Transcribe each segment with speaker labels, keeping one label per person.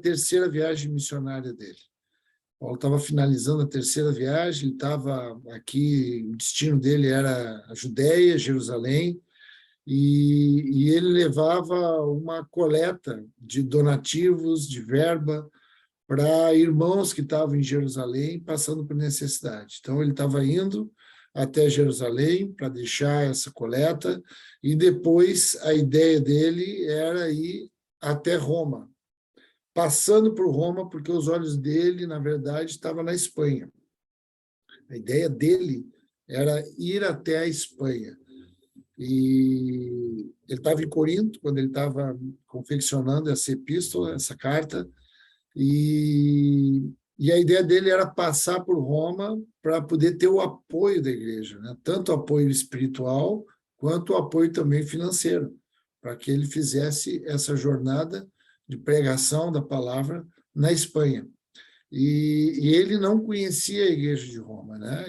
Speaker 1: terceira viagem missionária dele. Paulo estava finalizando a terceira viagem, ele estava aqui, o destino dele era a Judéia, Jerusalém, e ele levava uma coleta de donativos, de verba, para irmãos que estavam em Jerusalém passando por necessidade. Então, ele estava indo até Jerusalém para deixar essa coleta, e depois a ideia dele era ir até Roma, passando por Roma, porque os olhos dele, na verdade, estavam na Espanha. A ideia dele era ir até a Espanha. E ele estava em Corinto, quando ele estava confeccionando essa epístola, essa carta, e a ideia dele era passar por Roma para poder ter o apoio da igreja, né? Tanto o apoio espiritual quanto o apoio também financeiro, para que ele fizesse essa jornada de pregação da palavra na Espanha. E ele não conhecia a igreja de Roma, né?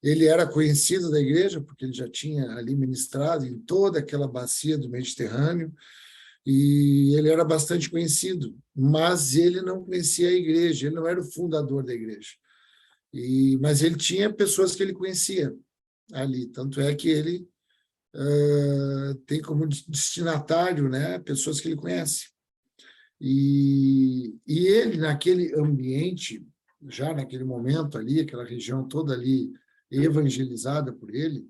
Speaker 1: Ele era conhecido da igreja porque ele já tinha ali ministrado em toda aquela bacia do Mediterrâneo, e ele era bastante conhecido, mas ele não conhecia a igreja, ele não era o fundador da igreja. Mas ele tinha pessoas que ele conhecia ali, tanto é que ele tem como destinatário, né, pessoas que ele conhece. E ele, naquele ambiente, já naquele momento ali, aquela região toda ali evangelizada por ele,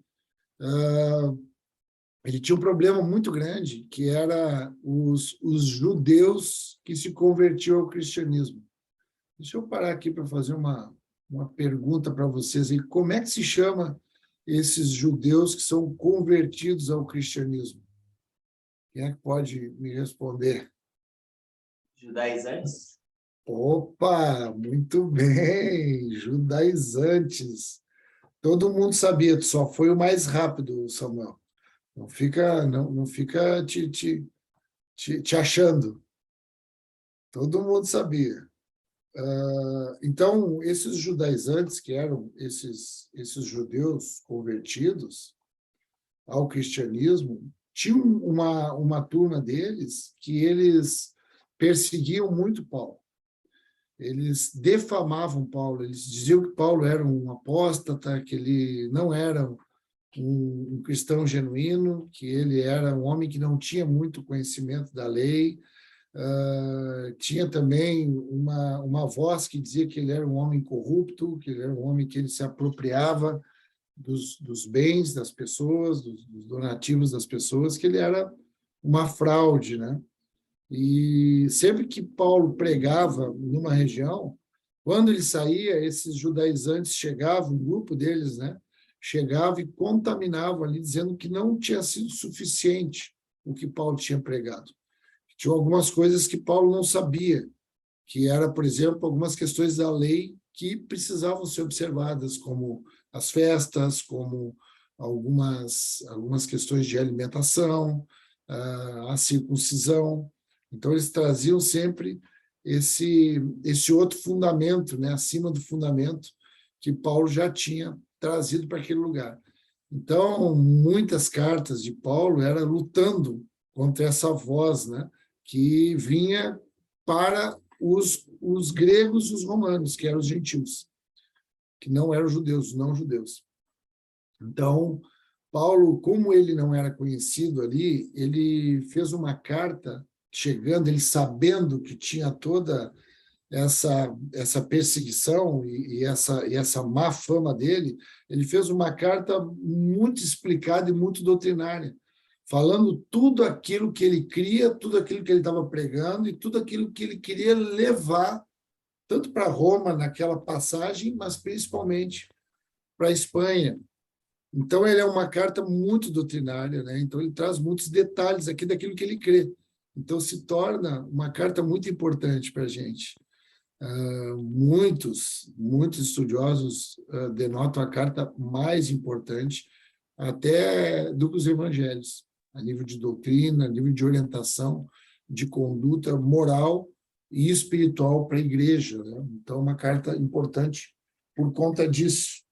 Speaker 1: ele tinha um problema muito grande, que era os judeus que se convertiam ao cristianismo. Deixa eu parar aqui para fazer uma pergunta para vocês. E como é que se chama esses judeus que são convertidos ao cristianismo? Quem é que pode me responder?
Speaker 2: Judaizantes?
Speaker 1: Opa, muito bem, judaizantes. Todo mundo sabia, só foi o mais rápido, Samuel. Não fica te achando. Todo mundo sabia. Então, esses judaizantes, que eram esses judeus convertidos ao cristianismo, tinha uma turma deles que eles perseguiam muito Paulo. Eles defamavam Paulo, eles diziam que Paulo era um apóstata, que ele não era um cristão genuíno, que ele era um homem que não tinha muito conhecimento da lei. Tinha também uma voz que dizia que ele era um homem corrupto, que ele era um homem que ele se apropriava dos bens das pessoas, dos donativos das pessoas, que ele era uma fraude, né? E sempre que Paulo pregava numa região, quando ele saía, esses judaizantes chegavam, um grupo deles, né? Chegava e contaminava ali, dizendo que não tinha sido suficiente o que Paulo tinha pregado. Tinha algumas coisas que Paulo não sabia, que era, por exemplo, algumas questões da lei que precisavam ser observadas, como as festas, como algumas questões de alimentação, a circuncisão. Então, eles traziam sempre esse outro fundamento, né, acima do fundamento que Paulo já tinha trazido para aquele lugar. Então, muitas cartas de Paulo eram lutando contra essa voz, né, que vinha para os gregos e os romanos, que eram os gentios, que não eram judeus, não judeus. Então, Paulo, como ele não era conhecido ali, ele fez uma carta chegando, ele sabendo que tinha toda essa perseguição e essa má fama dele, ele fez uma carta muito explicada e muito doutrinária, falando tudo aquilo que ele cria, tudo aquilo que ele estava pregando e tudo aquilo que ele queria levar, tanto para Roma naquela passagem, mas principalmente para a Espanha. Então, ele é uma carta muito doutrinária, né? Então, ele traz muitos detalhes aqui daquilo que ele crê. Então, se torna uma carta muito importante para a gente. Muitos estudiosos denotam a carta mais importante até do que os evangelhos, a nível de doutrina, a nível de orientação, de conduta moral e espiritual para a igreja, né? Então, uma carta importante por conta disso.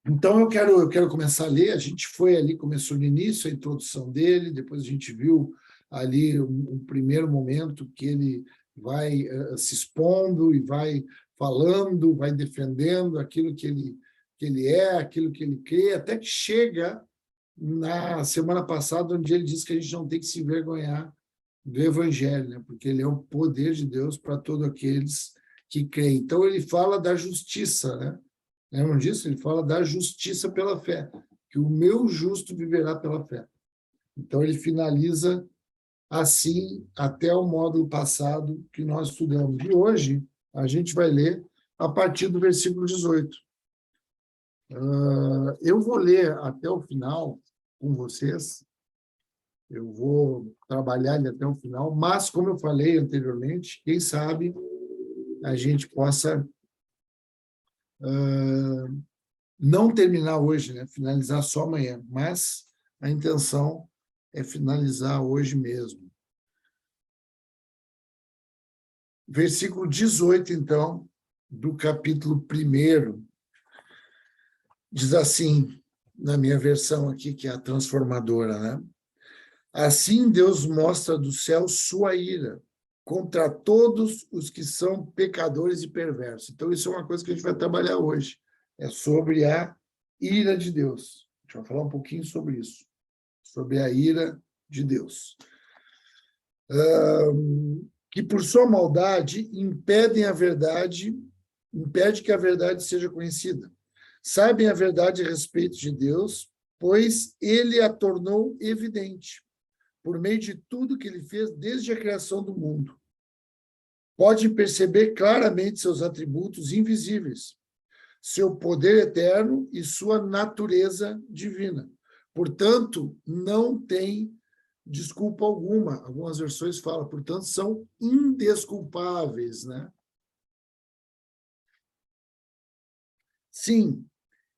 Speaker 1: Então, eu quero começar a ler. A gente foi ali, começou no início, a introdução dele, depois a gente viu ali um primeiro momento que ele vai se expondo e vai falando, vai defendendo aquilo que ele é, aquilo que ele crê, até que chega na semana passada, onde ele diz que a gente não tem que se envergonhar do Evangelho, né? Porque ele é o poder de Deus para todos aqueles que creem. Então, ele fala da justiça, né? Lembram disso? Ele fala da justiça pela fé, que o meu justo viverá pela fé. Então, ele finaliza assim até o módulo passado que nós estudamos. E hoje, a gente vai ler a partir do versículo 18. Eu vou ler até o final com vocês, eu vou trabalhar ele até o final, mas, como eu falei anteriormente, quem sabe a gente possa não terminar hoje, né? Finalizar só amanhã, mas a intenção é finalizar hoje mesmo. Versículo 18, então, do capítulo 1, diz assim, na minha versão aqui, que é a transformadora, né? Assim Deus mostra do céu sua ira contra todos os que são pecadores e perversos. Então, isso é uma coisa que a gente vai trabalhar hoje. É sobre a ira de Deus. A gente vai falar um pouquinho sobre isso. Sobre a ira de Deus. Que por sua maldade impede que a verdade seja conhecida. Sabem a verdade a respeito de Deus, pois ele a tornou evidente, por meio de tudo que ele fez desde a criação do mundo. Podem perceber claramente seus atributos invisíveis, seu poder eterno e sua natureza divina. Portanto, não tem desculpa alguma. Algumas versões falam, portanto, são indesculpáveis, né? Sim,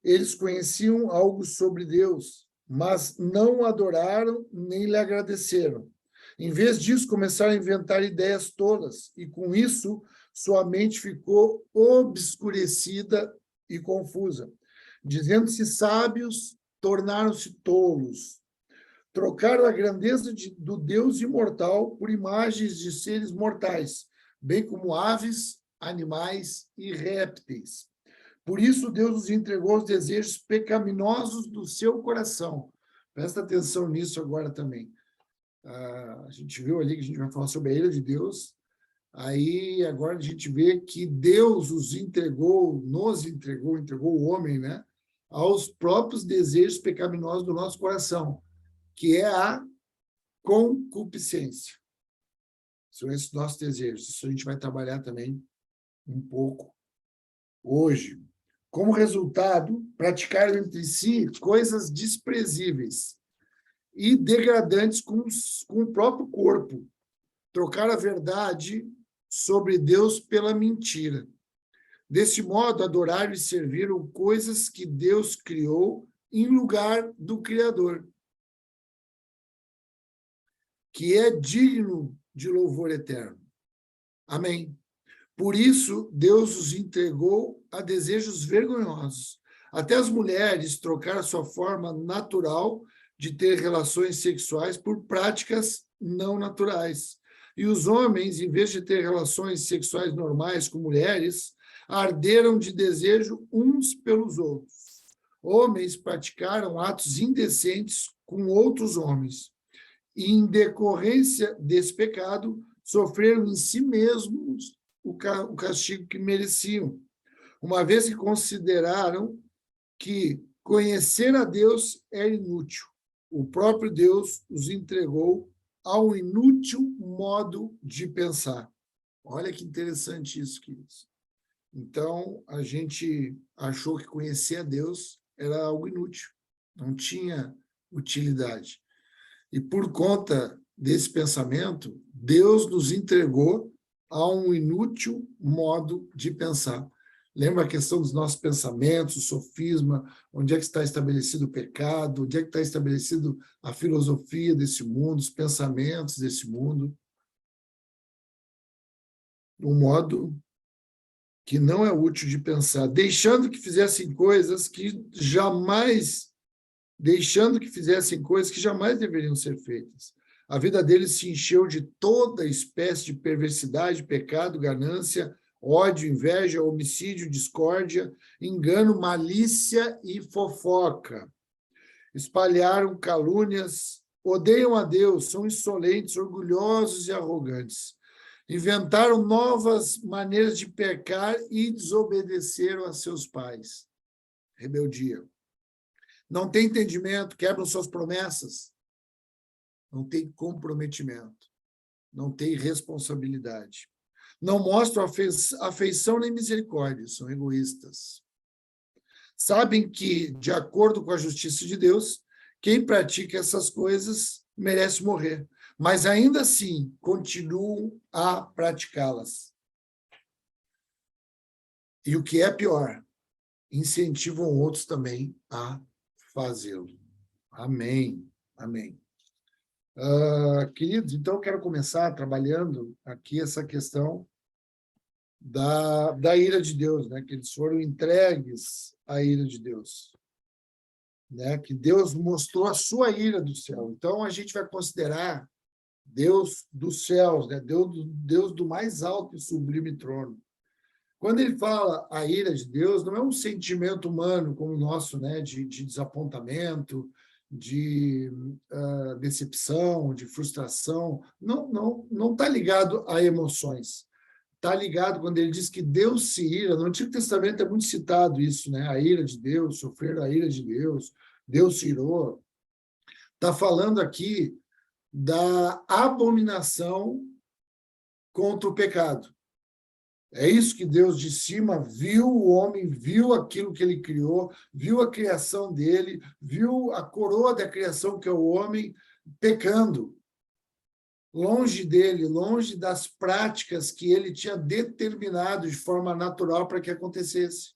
Speaker 1: eles conheciam algo sobre Deus, mas não o adoraram nem lhe agradeceram. Em vez disso, começaram a inventar ideias tolas, e com isso, sua mente ficou obscurecida e confusa. Dizendo-se sábios, tornaram-se tolos. Trocaram a grandeza do Deus imortal por imagens de seres mortais, bem como aves, animais e répteis. Por isso, Deus os entregou aos desejos pecaminosos do seu coração. Presta atenção nisso agora também. A gente viu ali que a gente vai falar sobre a ira de Deus. Aí, agora a gente vê que Deus entregou o homem, né, aos próprios desejos pecaminosos do nosso coração, que é a concupiscência. São esses nossos desejos. Isso a gente vai trabalhar também um pouco hoje. Como resultado, praticaram entre si coisas desprezíveis e degradantes com o próprio corpo. Trocaram a verdade sobre Deus pela mentira. Desse modo, adoraram e serviram coisas que Deus criou em lugar do Criador, que é digno de louvor eterno. Amém. Por isso, Deus os entregou a desejos vergonhosos. Até as mulheres trocaram sua forma natural de ter relações sexuais por práticas não naturais. E os homens, em vez de ter relações sexuais normais com mulheres, arderam de desejo uns pelos outros. Homens praticaram atos indecentes com outros homens. E, em decorrência desse pecado, sofreram em si mesmos o castigo que mereciam, uma vez que consideraram que conhecer a Deus é inútil. O próprio Deus os entregou ao inútil modo de pensar. Olha que interessante isso, queridos. Então, a gente achou que conhecer a Deus era algo inútil, não tinha utilidade. E por conta desse pensamento, Deus nos entregou a um inútil modo de pensar. Lembra a questão dos nossos pensamentos, o sofisma, onde é que está estabelecido o pecado, onde é que está estabelecido a filosofia desse mundo, os pensamentos desse mundo. Um modo que não é útil de pensar, deixando que fizessem coisas que jamais deveriam ser feitas. A vida deles se encheu de toda espécie de perversidade, pecado, ganância, ódio, inveja, homicídio, discórdia, engano, malícia e fofoca. Espalharam calúnias, odeiam a Deus, são insolentes, orgulhosos e arrogantes. Inventaram novas maneiras de pecar e desobedeceram a seus pais. Rebeldia. Não tem entendimento, quebram suas promessas. Não tem comprometimento. Não tem responsabilidade. Não mostram afeição nem misericórdia, são egoístas. Sabem que, de acordo com a justiça de Deus, quem pratica essas coisas merece morrer, mas ainda assim continuam a praticá-las. E o que é pior, incentivam outros também a fazê-lo. Amém. Amém. Queridos, então eu quero começar trabalhando aqui essa questão da ira de Deus, né? Que eles foram entregues à ira de Deus, né? Que Deus mostrou a sua ira do céu. Então a gente vai considerar Deus dos céus, né? Deus do mais alto e sublime trono. Quando ele fala a ira de Deus, não é um sentimento humano como o nosso, né? De desapontamento, de decepção, de frustração. Não está ligado a emoções. Está ligado quando ele diz que Deus se ira. No Antigo Testamento é muito citado isso, né? A ira de Deus, sofrer a ira de Deus, Deus se irou. Está falando aqui da abominação contra o pecado. É isso que Deus de cima viu o homem, viu aquilo que ele criou, viu a criação dele, viu a coroa da criação, que é o homem, pecando. Longe dele, longe das práticas que ele tinha determinado de forma natural para que acontecesse.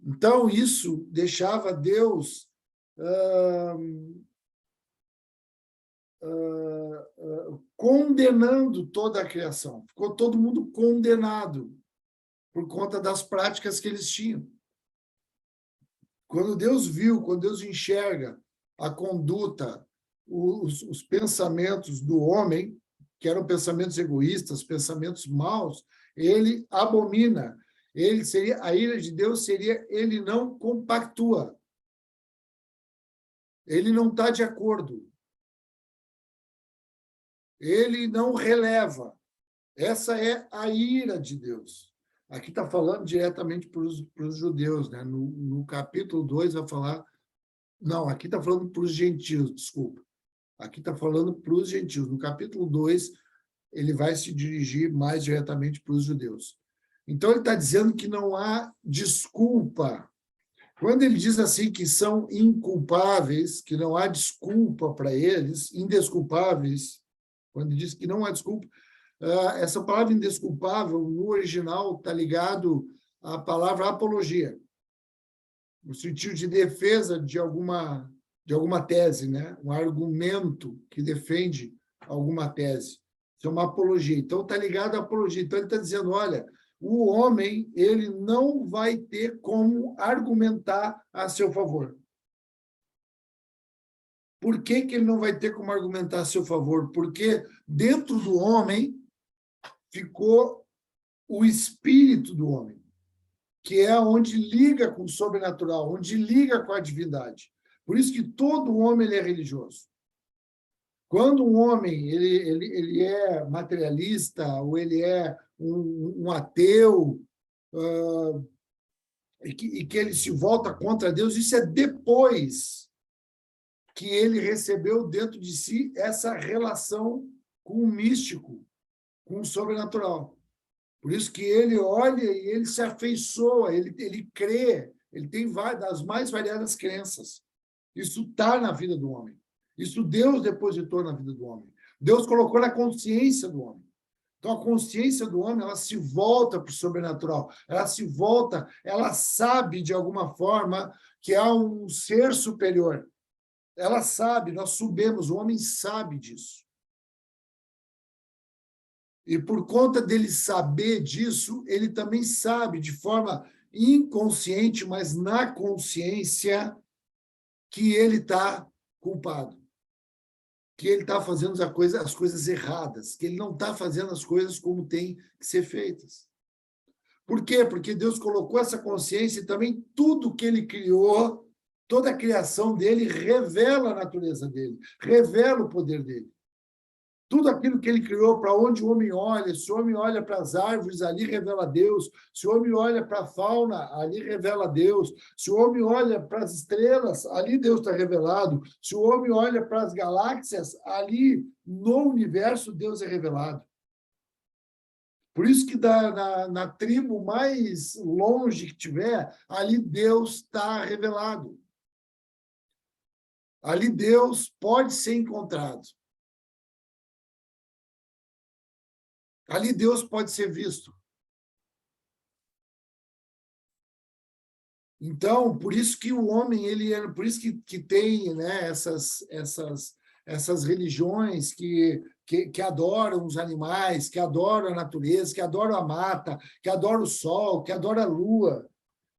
Speaker 1: Então, isso deixava Deus condenando toda a criação. Ficou todo mundo condenado por conta das práticas que eles tinham. Quando Deus viu, quando Deus enxerga a conduta, os pensamentos do homem, que eram pensamentos egoístas, pensamentos maus, ele abomina. A ira de Deus seria, ele não compactua. Ele não está de acordo. Ele não releva. Essa é a ira de Deus. Aqui está falando diretamente para os judeus, né? No capítulo 2 vai falar... Não, aqui está falando para os gentios, desculpa. Aqui está falando para os gentios. No capítulo 2, ele vai se dirigir mais diretamente para os judeus. Então, ele está dizendo que não há desculpa. Quando ele diz assim que são inculpáveis, que não há desculpa para eles, indesculpáveis, quando ele diz que não há desculpa, essa palavra indesculpável, no original, está ligado à palavra apologia, no sentido de defesa de alguma tese, né? Um argumento que defende alguma tese. Isso é uma apologia. Então, está ligado à apologia. Então, ele está dizendo, olha, o homem ele não vai ter como argumentar a seu favor. Por que ele não vai ter como argumentar a seu favor? Porque dentro do homem ficou o espírito do homem, que é onde liga com o sobrenatural, onde liga com a divindade. Por isso que todo homem ele é religioso. Quando um homem ele é materialista, ou ele é um ateu, e que ele se volta contra Deus, isso é depois que ele recebeu dentro de si essa relação com o místico, com o sobrenatural. Por isso que ele olha e ele se afeiçoa, ele crê, ele tem das mais variadas crenças. Isso está na vida do homem. Isso Deus depositou na vida do homem. Deus colocou na consciência do homem. Então, a consciência do homem, ela se volta para o sobrenatural. Ela sabe, de alguma forma, que há um ser superior. Ela sabe, nós sabemos, o homem sabe disso. E por conta dele saber disso, ele também sabe de forma inconsciente, mas na consciência, que ele está culpado. que ele está fazendo as coisas erradas, que ele não está fazendo as coisas como tem que ser feitas. Por quê? Porque Deus colocou essa consciência e também tudo que ele criou, toda a criação dele revela a natureza dele, revela o poder dele. Tudo aquilo que ele criou, para onde o homem olha, se o homem olha para as árvores, ali revela Deus. Se o homem olha para a fauna, ali revela Deus. Se o homem olha para as estrelas, ali Deus está revelado. Se o homem olha para as galáxias, ali no universo Deus é revelado. Por isso que na tribo mais longe que tiver, ali Deus está revelado. Ali Deus pode ser encontrado. Ali Deus pode ser visto. Então, por isso que o homem, por isso que tem, né, essas religiões que adoram os animais, que adoram a natureza, que adoram a mata, que adoram o sol, que adoram a lua,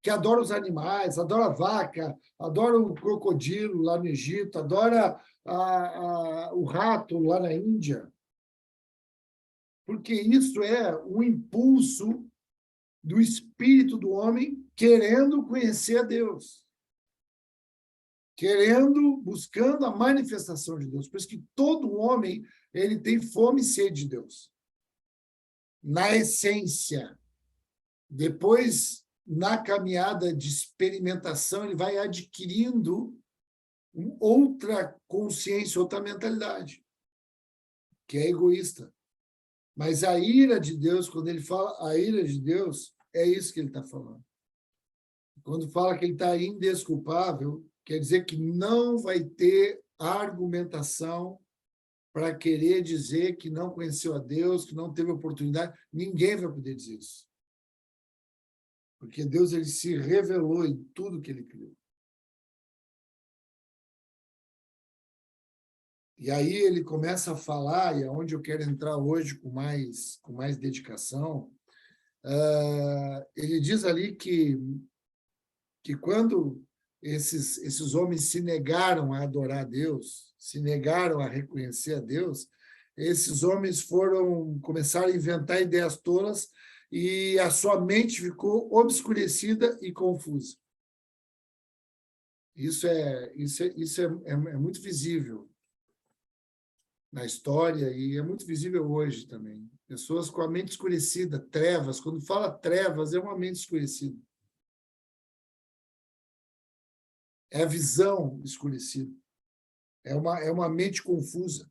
Speaker 1: que adoram os animais, adoram a vaca, adoram o crocodilo lá no Egito, adora o rato lá na Índia. Porque isso é um impulso do espírito do homem querendo conhecer a Deus, buscando a manifestação de Deus. Por isso que todo homem ele tem fome e sede de Deus. Na essência, depois, na caminhada de experimentação, ele vai adquirindo outra consciência, outra mentalidade, que é egoísta. Mas a ira de Deus, quando ele fala a ira de Deus, é isso que ele está falando. Quando fala que ele está indesculpável, quer dizer que não vai ter argumentação para querer dizer que não conheceu a Deus, que não teve oportunidade. Ninguém vai poder dizer isso. Porque Deus ele se revelou em tudo que ele criou. E aí ele começa a falar, e é onde eu quero entrar hoje com mais dedicação, ele diz ali que quando esses homens se negaram a adorar a Deus, se negaram a reconhecer a Deus, esses homens começaram a inventar ideias tolas e a sua mente ficou obscurecida e confusa. Isso é muito visível na história e é muito visível hoje também. Pessoas com a mente escurecida, trevas. Quando fala trevas, é uma mente escurecida. É a visão escurecida. É uma mente confusa.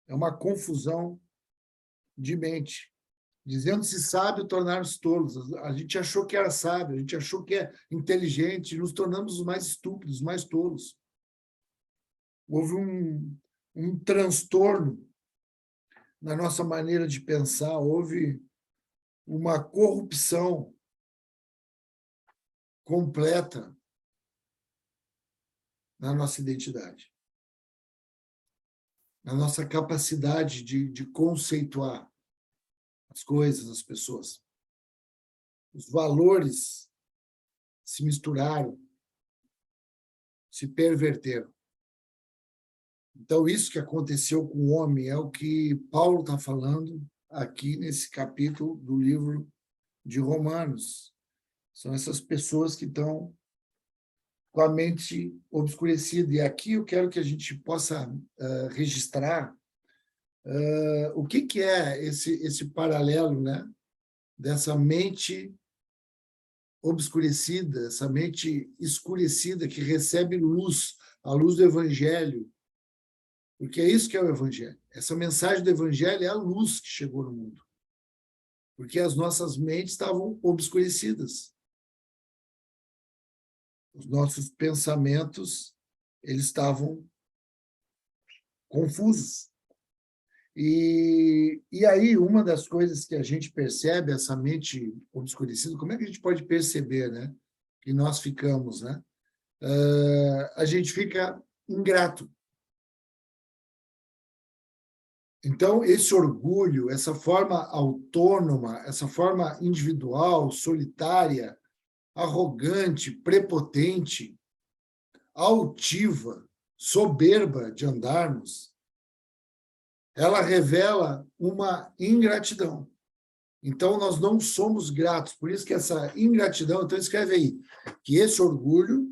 Speaker 1: É uma confusão de mente. Dizendo-se sábio, tornar-nos tolos. A gente achou que era sábio, a gente achou que é inteligente, nos tornamos os mais estúpidos, os mais tolos. Houve um transtorno na nossa maneira de pensar, houve uma corrupção completa na nossa identidade, na nossa capacidade de conceituar as coisas, as pessoas. Os valores se misturaram, se perverteram. Então, isso que aconteceu com o homem é o que Paulo está falando aqui nesse capítulo do livro de Romanos. São essas pessoas que estão com a mente obscurecida. E aqui eu quero que a gente possa registrar o que é esse paralelo, né, dessa mente obscurecida, essa mente escurecida que recebe luz, a luz do Evangelho. Porque é isso que é o Evangelho. Essa mensagem do Evangelho é a luz que chegou no mundo. Porque as nossas mentes estavam obscurecidas. Os nossos pensamentos, eles estavam confusos. E aí, uma das coisas que a gente percebe, essa mente obscurecida, como é que a gente pode perceber, né? Que nós ficamos, né? A gente fica ingrato. Então, esse orgulho, essa forma autônoma, essa forma individual, solitária, arrogante, prepotente, altiva, soberba de andarmos, ela revela uma ingratidão. Então, nós não somos gratos. Por isso que essa ingratidão, então escreve aí, que esse orgulho,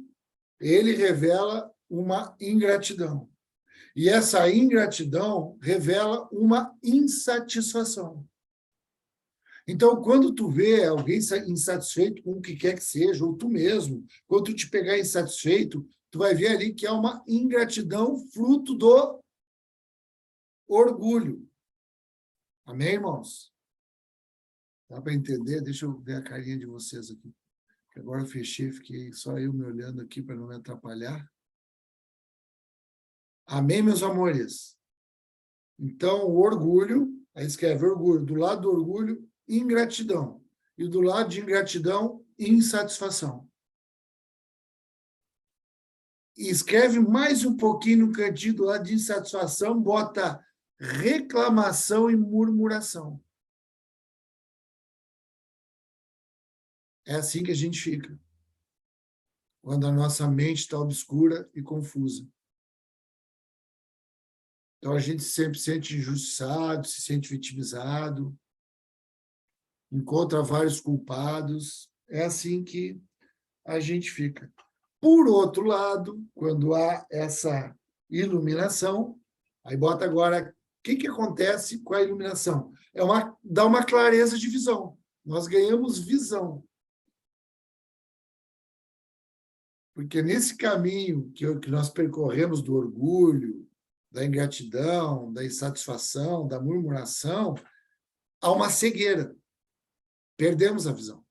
Speaker 1: ele revela uma ingratidão. E essa ingratidão revela uma insatisfação. Então, quando tu vê alguém insatisfeito com o que quer que seja, ou tu mesmo, quando tu te pegar insatisfeito, tu vai ver ali que é uma ingratidão fruto do orgulho. Amém, irmãos? Dá para entender? Deixa eu ver a carinha de vocês aqui. Agora eu fechei, fiquei só eu me olhando aqui para não me atrapalhar. Amém, meus amores? Então, o orgulho, aí escreve orgulho, do lado do orgulho, ingratidão. E do lado de ingratidão, insatisfação. E escreve mais um pouquinho no cantinho do lado de insatisfação, bota reclamação e murmuração. É assim que a gente fica, quando a nossa mente está obscura e confusa. Então, a gente sempre se sente injustiçado, se sente vitimizado, encontra vários culpados. É assim que a gente fica. Por outro lado, quando há essa iluminação, aí bota agora, o que acontece com a iluminação? Dá uma clareza de visão. Nós ganhamos visão. Porque nesse caminho que nós percorremos do orgulho, da ingratidão, da insatisfação, da murmuração, há uma cegueira. Perdemos a visão.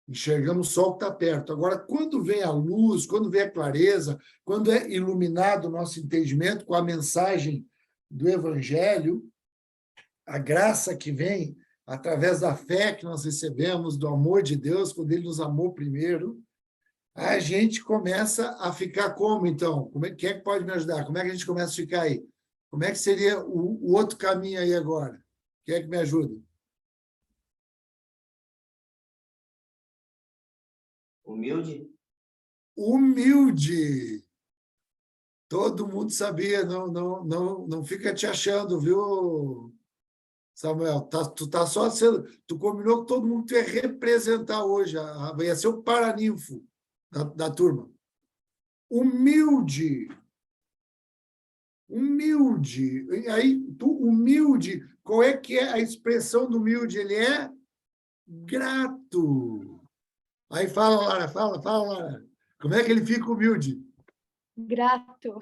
Speaker 1: Enxergamos só o que está perto. Agora, quando vem a luz, quando vem a clareza, quando é iluminado o nosso entendimento com a mensagem do Evangelho, a graça que vem através da fé que nós recebemos, do amor de Deus, quando Ele nos amou primeiro, a gente começa a ficar como, então? Quem é que pode me ajudar? Como é que a gente começa a ficar aí? Como é que seria o outro caminho aí agora? Quem é que me ajuda?
Speaker 2: Humilde?
Speaker 1: Humilde. Todo mundo sabia, não fica te achando, viu, Samuel? Tu tá só sendo, tu combinou que todo mundo ia representar hoje, ia ser o paraninfo da turma. Humilde. Humilde. E aí, humilde, qual é que é a expressão do humilde? Ele é grato. Aí fala, Lara, fala, Lara. Como é que ele fica humilde?
Speaker 3: Grato.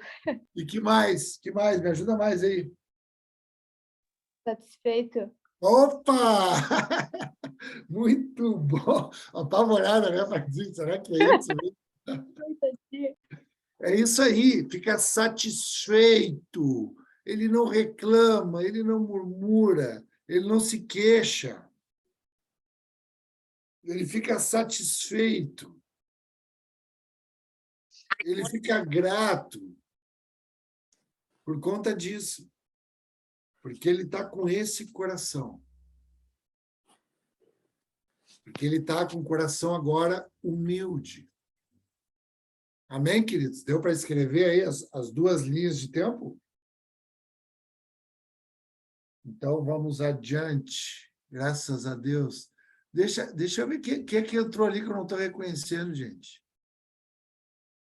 Speaker 1: E que mais? Que mais? Me ajuda mais aí.
Speaker 3: Satisfeito.
Speaker 1: Opa! Muito bom. Apavorada, né, Marcinho? Será que é isso? É isso aí, fica satisfeito. Ele não reclama, ele não murmura, ele não se queixa. Ele fica satisfeito. Ele fica grato por conta disso. Porque ele está com esse coração. Porque ele está com o coração agora humilde. Amém, queridos? Deu para escrever aí as duas linhas de tempo? Então, vamos adiante. Graças a Deus. Deixa eu ver quem é que entrou ali que eu não estou reconhecendo, gente.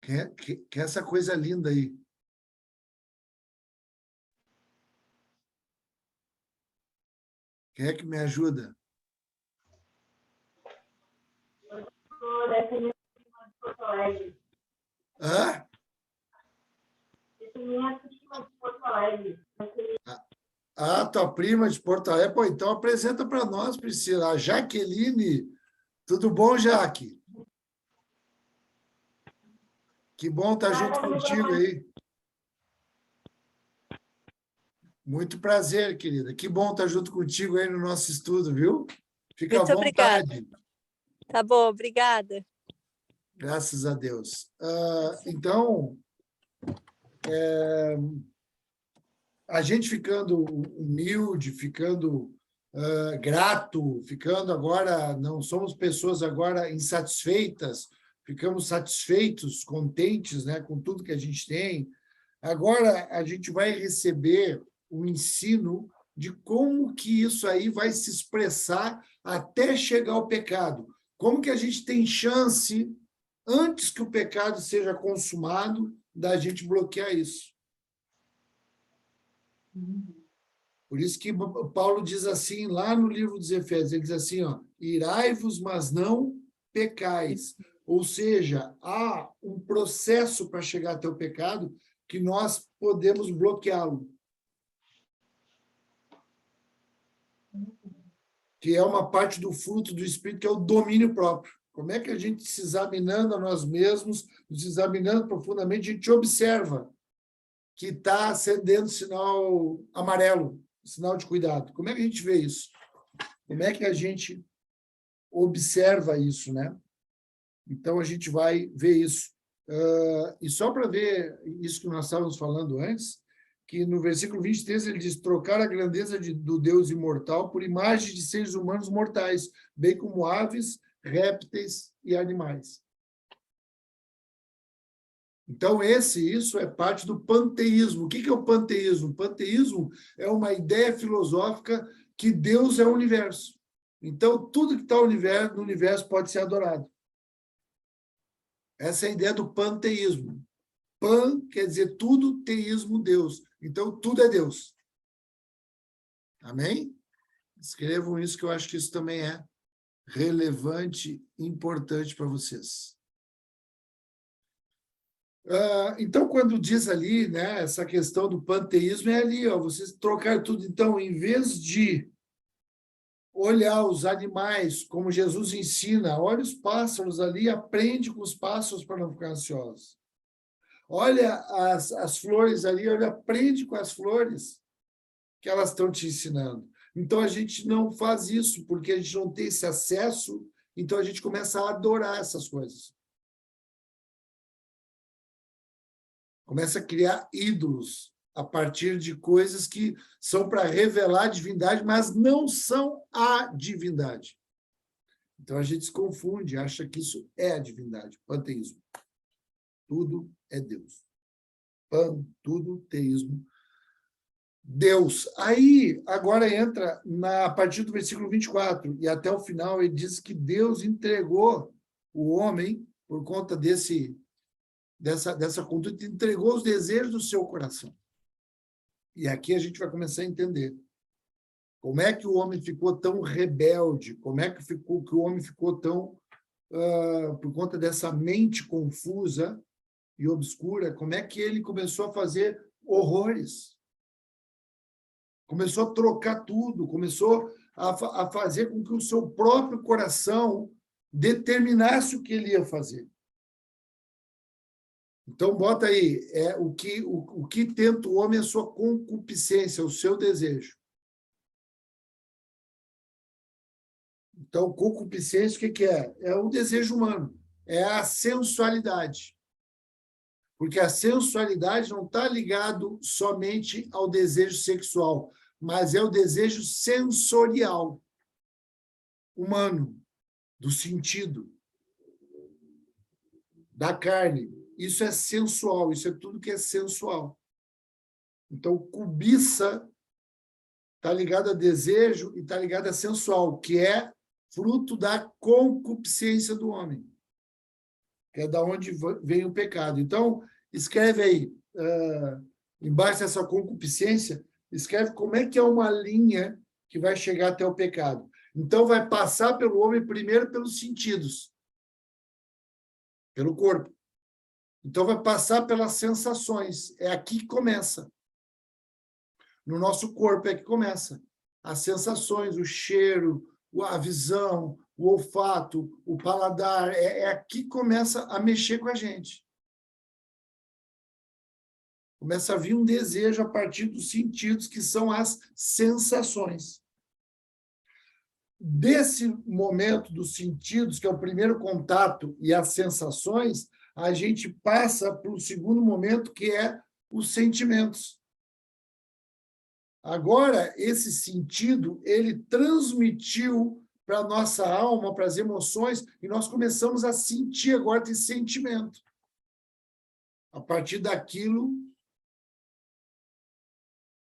Speaker 1: Quem é essa coisa linda aí? Quem é que me ajuda? Hã? Tua prima de Porto Alegre. Pô, então apresenta para nós, Priscila. A Jaqueline. Tudo bom, Jaque? Que bom estar junto contigo aí. Muito prazer, querida. Que bom estar junto contigo aí no nosso estudo, viu? Fica à vontade.
Speaker 4: Obrigada. Tá bom, obrigada.
Speaker 1: Graças a Deus. Então, a gente ficando humilde, ficando grato, ficando agora, não somos pessoas agora insatisfeitas, ficamos satisfeitos, contentes, né, com tudo que a gente tem. Agora, a gente vai receber um ensino de como que isso aí vai se expressar até chegar ao pecado. Como que a gente tem chance, antes que o pecado seja consumado, da gente bloquear isso. Por isso que Paulo diz assim, lá no livro dos Efésios, ele diz assim, ó, irai-vos, mas não pecais. Ou seja, há um processo para chegar até o pecado que nós podemos bloqueá-lo. Que é uma parte do fruto do Espírito, que é o domínio próprio. Como é que a gente, se examinando a nós mesmos, nos examinando profundamente, a gente observa que está acendendo sinal amarelo, sinal de cuidado. Como é que a gente vê isso? Como é que a gente observa isso, né? Então, a gente vai ver isso. E só para ver isso que nós estávamos falando antes, que no versículo 23 ele diz, trocar a grandeza do Deus imortal por imagens de seres humanos mortais, bem como aves, répteis e animais. Então, isso é parte do panteísmo. O que é o panteísmo? O panteísmo é uma ideia filosófica que Deus é o universo. Então, tudo que está no universo pode ser adorado. Essa é a ideia do panteísmo. Pan quer dizer tudo, teísmo, Deus. Então, tudo é Deus. Amém? Escrevam isso, que eu acho que isso também é relevante e importante para vocês. Então, quando diz ali, né, essa questão do panteísmo, é ali, ó, vocês trocaram tudo. Então, em vez de olhar os animais, como Jesus ensina, olha os pássaros ali, aprende com os pássaros para não ficar ansiosos. Olha as flores ali, olha, aprende com as flores que elas estão te ensinando. Então, a gente não faz isso, porque a gente não tem esse acesso, então a gente começa a adorar essas coisas. Começa a criar ídolos a partir de coisas que são para revelar a divindade, mas não são a divindade. Então, a gente se confunde, acha que isso é a divindade, panteísmo. Tudo é Deus. Pan, tudo, teísmo, Deus. Aí, agora entra a partir do versículo 24, e até o final, ele diz que Deus entregou o homem, por conta dessa conduta, entregou os desejos do seu coração. E aqui a gente vai começar a entender como é que o homem ficou tão rebelde, como é que o homem ficou tão, por conta dessa mente confusa e obscura, como é que ele começou a fazer horrores. Começou a trocar tudo, começou a fazer com que o seu próprio coração determinasse o que ele ia fazer. Então, bota aí, o que tenta o homem é a sua concupiscência, o seu desejo. Então, concupiscência, o que é? É o desejo humano, é a sensualidade. Porque a sensualidade não está ligado somente ao desejo sexual, mas é o desejo sensorial, humano, do sentido, da carne. Isso é sensual, isso é tudo que é sensual. Então, cobiça está ligado a desejo e está ligado a sensual, que é fruto da concupiscência do homem, que é da onde vem o pecado. Então, escreve aí, embaixo dessa concupiscência, escreve como é que é uma linha que vai chegar até o pecado. Então, vai passar pelo homem primeiro pelos sentidos, pelo corpo. Então, vai passar pelas sensações. É aqui que começa. No nosso corpo é que começa. As sensações, o cheiro, a visão, o olfato, o paladar. É aqui que começa a mexer com a gente. Começa a vir um desejo a partir dos sentidos, que são as sensações. Desse momento dos sentidos, que é o primeiro contato, e as sensações, a gente passa para o segundo momento, que é os sentimentos. Agora, esse sentido, ele transmitiu para a nossa alma, para as emoções, e nós começamos a sentir agora esse sentimento. A partir daquilo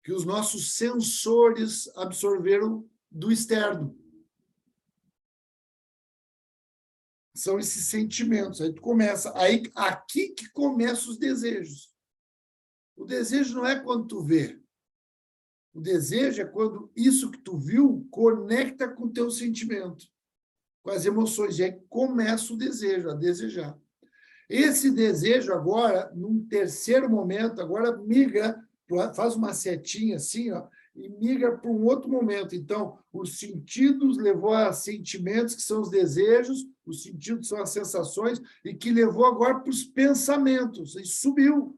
Speaker 1: que os nossos sensores absorveram do externo. São esses sentimentos. Aí tu começa, aqui que começam os desejos. O desejo não é quando tu vê. O desejo é quando isso que tu viu conecta com o teu sentimento, com as emoções. E aí começa o desejo, a desejar. Esse desejo agora, num terceiro momento, agora migra, faz uma setinha assim, ó, e migra para um outro momento. Então, os sentidos levou a sentimentos, que são os desejos, os sentidos são as sensações, e que levou agora para os pensamentos, e subiu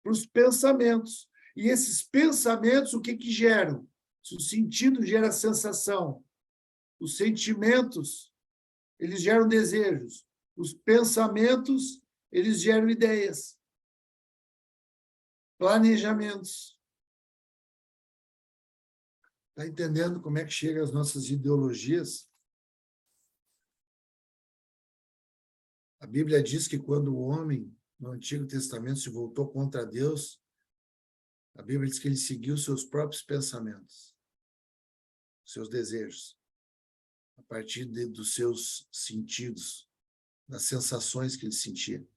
Speaker 1: para os pensamentos. E esses pensamentos, o que geram? O sentido gera sensação. Os sentimentos, eles geram desejos. Os pensamentos, eles geram ideias. Planejamentos. Está entendendo como é que chegam as nossas ideologias? A Bíblia diz que quando o homem, no Antigo Testamento, se voltou contra Deus, a Bíblia diz que ele seguiu seus próprios pensamentos, seus desejos, a partir dos seus sentidos, das sensações que ele sentia.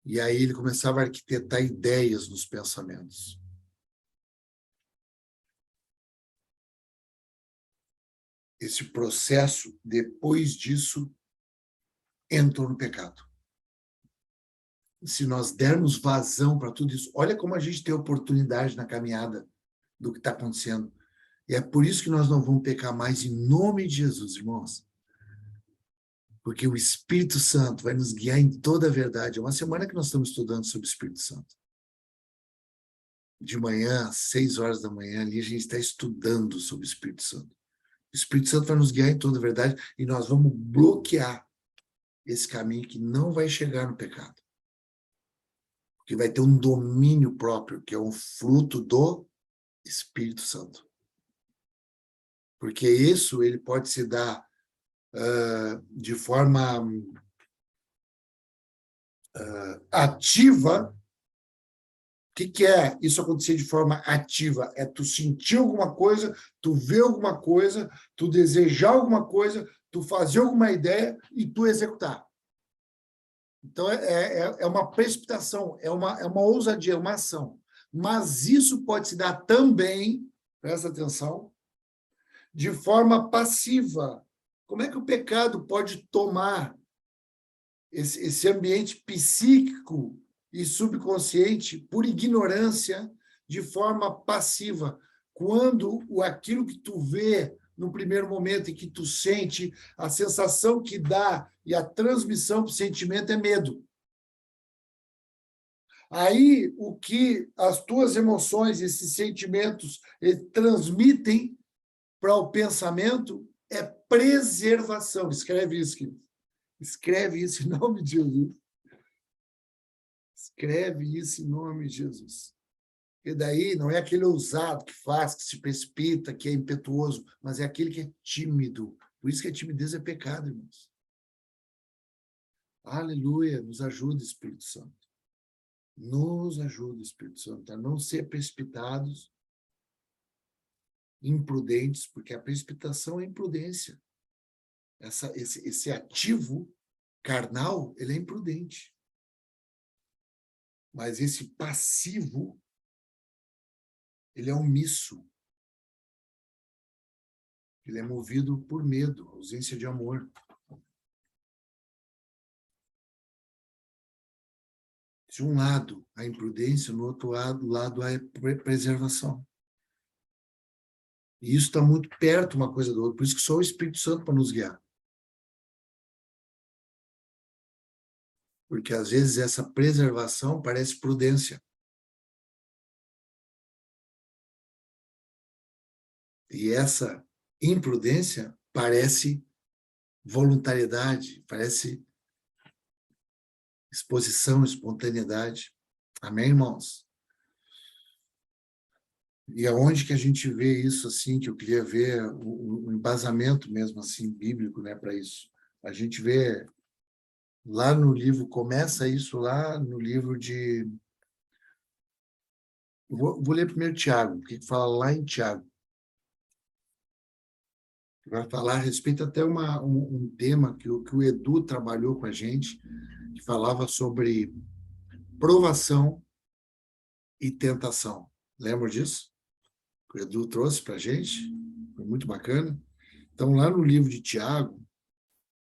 Speaker 1: E aí ele começava a arquitetar ideias nos pensamentos. Esse processo, depois disso, entrou no pecado. Se nós dermos vazão para tudo isso, olha como a gente tem oportunidade na caminhada do que está acontecendo. E é por isso que nós não vamos pecar mais em nome de Jesus, irmãos. Porque o Espírito Santo vai nos guiar em toda a verdade. É uma semana que nós estamos estudando sobre o Espírito Santo. De manhã, às 6 horas da manhã, ali a gente está estudando sobre o Espírito Santo. O Espírito Santo vai nos guiar em toda a verdade e nós vamos bloquear esse caminho que não vai chegar no pecado. Porque vai ter um domínio próprio, que é um fruto do Espírito Santo. Porque isso ele pode se dar de forma ativa. O que é isso acontecer de forma ativa? É tu sentir alguma coisa, tu ver alguma coisa, tu desejar alguma coisa, tu fazer alguma ideia e tu executar. Então, é uma precipitação, é uma ousadia, é uma ação. Mas isso pode se dar também, presta atenção, de forma passiva. Como é que o pecado pode tomar esse ambiente psíquico e subconsciente por ignorância de forma passiva? Quando aquilo que tu vê no primeiro momento e que tu sente, a sensação que dá e a transmissão para o sentimento é medo. Aí, o que as tuas emoções, esses sentimentos, transmitem para o pensamento é preservação. Escreve isso, querido. Escreve isso em nome de Jesus. Escreve isso em nome de Jesus. E daí não é aquele ousado que faz, que se precipita, que é impetuoso, mas é aquele que é tímido. Por isso que a timidez é pecado, irmãos. Aleluia, nos ajuda, Espírito Santo. Nos ajuda, Espírito Santo, a não ser precipitados, imprudentes, porque a precipitação é imprudência. Esse ativo carnal, ele é imprudente. Mas esse passivo, ele é omisso. Ele é movido por medo, ausência de amor. De um lado, a imprudência, no outro lado, a preservação. E isso está muito perto uma coisa do outro, por isso que só o Espírito Santo para nos guiar. Porque, às vezes, essa preservação parece prudência. E essa imprudência parece voluntariedade, parece exposição, espontaneidade. Amém, irmãos? E aonde que a gente vê isso, assim, que eu queria ver o embasamento mesmo, assim, bíblico, né, para isso. A gente vê lá no livro, começa isso lá no livro de Vou ler primeiro Tiago, o que fala lá em Tiago. Vai falar a respeito até um tema que o Edu trabalhou com a gente, que falava sobre provação e tentação. Lembra disso? Que o Edu trouxe para a gente? Foi muito bacana. Então, lá no livro de Tiago,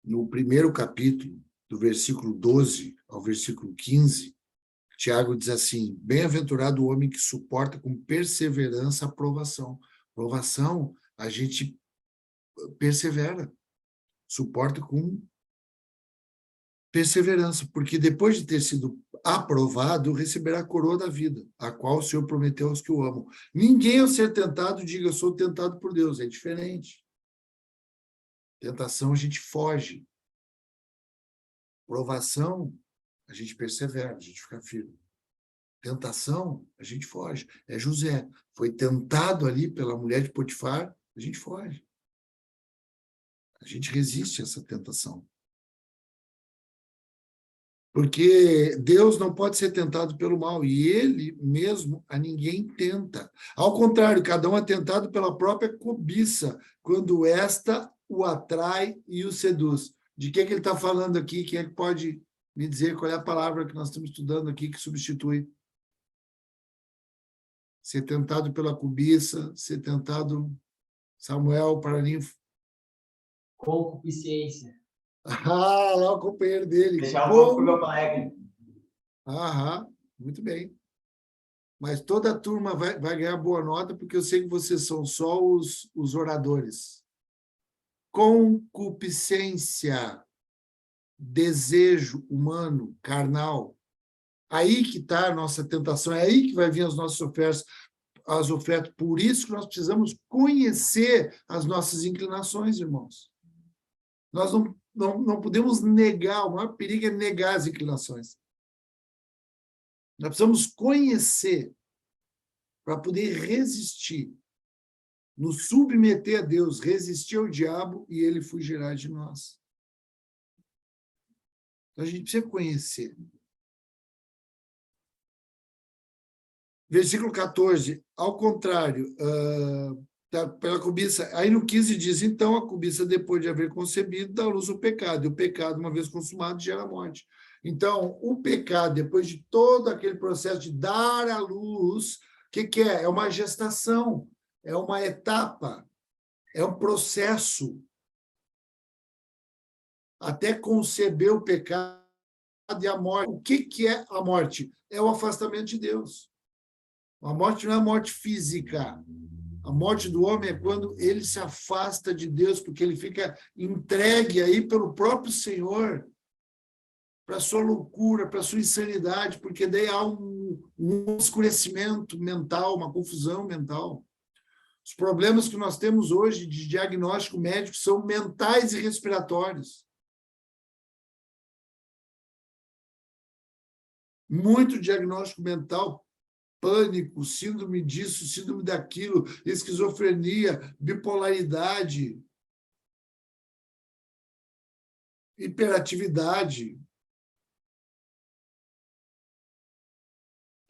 Speaker 1: no primeiro capítulo, do versículo 12 ao versículo 15, Tiago diz assim: bem-aventurado o homem que suporta com perseverança a provação. Provação, a gente persevera, suporta com perseverança, porque depois de ter sido aprovado, receberá a coroa da vida, a qual o Senhor prometeu aos que o amam. Ninguém, ao ser tentado, diga: eu sou tentado por Deus. É diferente. Tentação, a gente foge. Provação, a gente persevera, a gente fica firme. Tentação, a gente foge. É José. Foi tentado ali pela mulher de Potifar, a gente foge. A gente resiste a essa tentação. Porque Deus não pode ser tentado pelo mal, e ele mesmo a ninguém tenta. Ao contrário, cada um é tentado pela própria cobiça, quando esta o atrai e o seduz. De que ele está falando aqui? Quem é que pode me dizer qual é a palavra que nós estamos estudando aqui que substitui? Ser tentado pela cobiça, ser tentado, Samuel Paraninfo.
Speaker 2: Concupiscência.
Speaker 1: Ah, lá o companheiro dele.
Speaker 2: Deixar um pouco pro meu colega.
Speaker 1: Aham, muito bem. Mas toda a turma vai ganhar boa nota, porque eu sei que vocês são só os oradores. Concupiscência, desejo humano, carnal. Aí que está a nossa tentação, é aí que vai vir as nossas ofertas, as ofertas. Por isso que nós precisamos conhecer as nossas inclinações, irmãos. Nós não podemos negar, o maior perigo é negar as inclinações. Nós precisamos conhecer para poder resistir, nos submeter a Deus, resistir ao diabo e ele fugirá de nós. Então, a gente precisa conhecer. Versículo 14, ao contrário, pela cobiça, aí no 15 diz: então a cobiça, depois de haver concebido, dá à luz o pecado, e o pecado, uma vez consumado, gera morte. Então, o pecado, depois de todo aquele processo de dar à luz, o que é? É uma gestação, é uma etapa, é um processo. Até conceber o pecado e a morte. O que é a morte? É o afastamento de Deus. A morte não é a morte física. A morte do homem é quando ele se afasta de Deus, porque ele fica entregue aí pelo próprio Senhor para a sua loucura, para a sua insanidade, porque daí há um escurecimento mental, uma confusão mental. Os problemas que nós temos hoje de diagnóstico médico são mentais e respiratórios. Muito diagnóstico mental, pânico, síndrome disso, síndrome daquilo, esquizofrenia, bipolaridade, hiperatividade,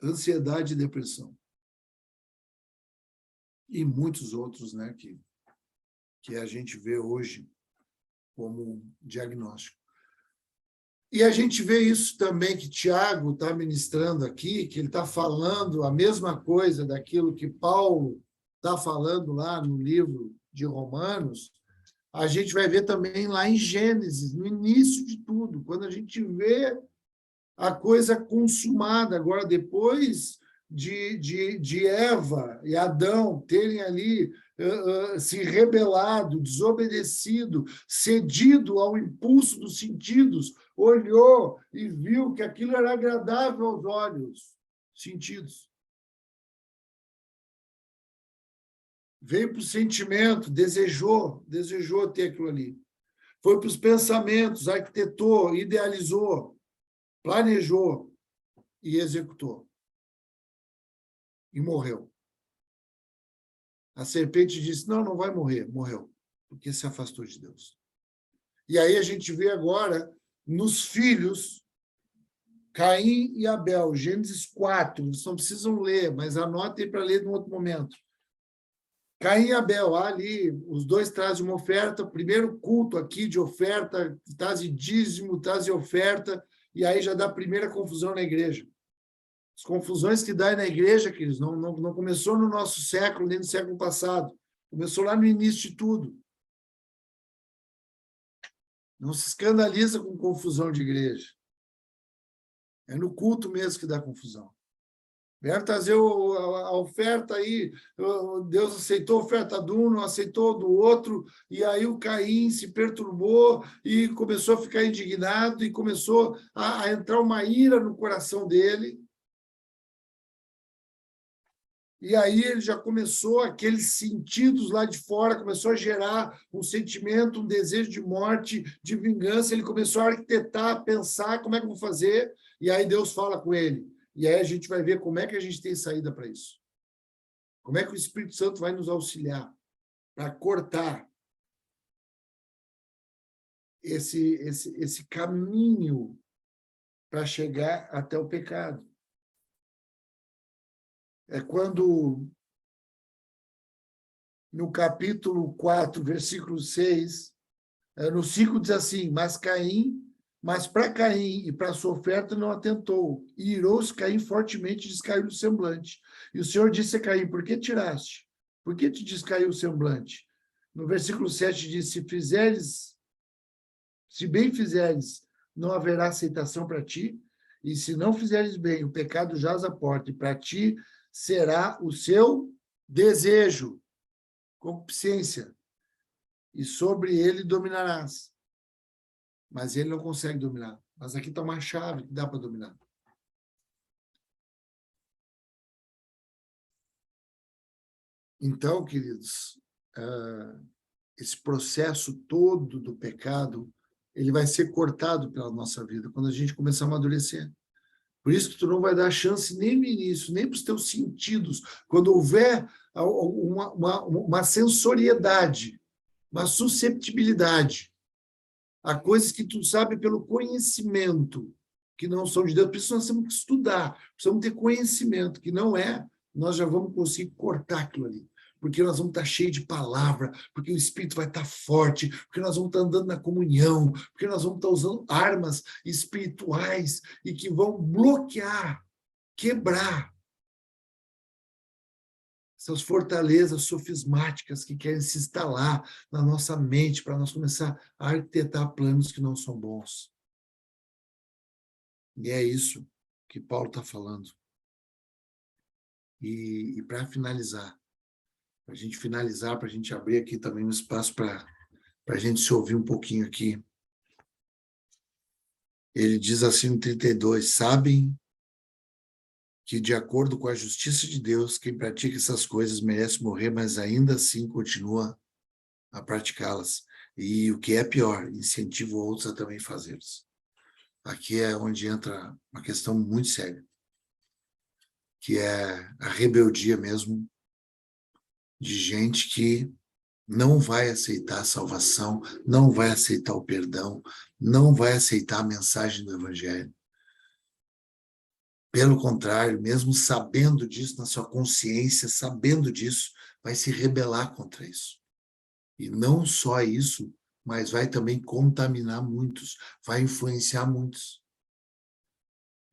Speaker 1: ansiedade e depressão. E muitos outros, né, que a gente vê hoje como diagnóstico. E a gente vê isso também que Tiago está ministrando aqui, que ele está falando a mesma coisa daquilo que Paulo está falando lá no livro de Romanos. A gente vai ver também lá em Gênesis, no início de tudo, quando a gente vê a coisa consumada. Agora, depois de Eva e Adão terem ali se rebelado, desobedecido, cedido ao impulso dos sentidos, olhou e viu que aquilo era agradável aos olhos, sentidos. Veio para o sentimento, desejou ter aquilo ali. Foi para os pensamentos, arquitetou, idealizou, planejou e executou. E morreu. A serpente disse: não vai morrer. Morreu, porque se afastou de Deus. E aí a gente vê agora nos filhos Caim e Abel, Gênesis 4, vocês não precisam ler, mas anotem para ler em outro momento. Caim e Abel, ali, os dois trazem uma oferta, o primeiro culto aqui de oferta, trazem dízimo, trazem oferta, e aí já dá a primeira confusão na igreja. As confusões que dá na igreja, queridos, não começou no nosso século, nem no século passado. Começou lá no início de tudo. Não se escandaliza com confusão de igreja. É no culto mesmo que dá confusão. Vieram trazer a oferta aí, Deus aceitou a oferta de um, não aceitou do outro, e aí o Caim se perturbou e começou a ficar indignado e começou a entrar uma ira no coração dele. E aí ele já começou, aqueles sentidos lá de fora, começou a gerar um sentimento, um desejo de morte, de vingança, ele começou a arquitetar, a pensar como é que eu vou fazer, e aí Deus fala com ele. E aí a gente vai ver como é que a gente tem saída para isso. Como é que o Espírito Santo vai nos auxiliar para cortar esse caminho para chegar até o pecado. É quando, no capítulo 4, versículo 6, no 5 diz assim, mas para Caim e para sua oferta não atentou, e irou-se Caim fortemente e descaiu o semblante. E o Senhor disse a Caim, por que tiraste? Por que te descaiu o semblante? No versículo 7 diz, se bem fizeres, não haverá aceitação para ti, e se não fizeres bem, o pecado jaz à porta, e para ti será o seu desejo, concupiscência, e sobre ele dominarás. Mas ele não consegue dominar. Mas aqui está uma chave que dá para dominar. Então, queridos, esse processo todo do pecado, ele vai ser cortado pela nossa vida quando a gente começar a amadurecer. Por isso que tu não vai dar chance nem no início, nem para os teus sentidos. Quando houver uma sensoriedade, uma susceptibilidade a coisas que tu sabe pelo conhecimento, que não são de Deus. Por isso nós temos que estudar, precisamos ter conhecimento, que não é, nós já vamos conseguir cortar aquilo ali. Porque nós vamos estar cheios de palavra, porque o Espírito vai estar forte, porque nós vamos estar andando na comunhão, porque nós vamos estar usando armas espirituais e que vão bloquear, quebrar essas fortalezas sofismáticas que querem se instalar na nossa mente para nós começar a arquitetar planos que não são bons. E é isso que Paulo está falando. E para finalizar, para a gente abrir aqui também um espaço para a gente se ouvir um pouquinho aqui. Ele diz assim no 32, sabem que, de acordo com a justiça de Deus, quem pratica essas coisas merece morrer, mas ainda assim continua a praticá-las. E o que é pior, incentiva outros a também fazê-los. Aqui é onde entra uma questão muito séria, que é a rebeldia mesmo de gente que não vai aceitar a salvação, não vai aceitar o perdão, não vai aceitar a mensagem do Evangelho. Pelo contrário, mesmo sabendo disso, na sua consciência, sabendo disso, vai se rebelar contra isso. E não só isso, mas vai também contaminar muitos, vai influenciar muitos.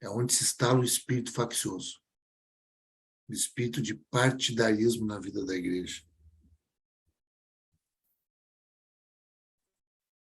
Speaker 1: É onde se instala o espírito faccioso, o espírito de partidarismo na vida da igreja.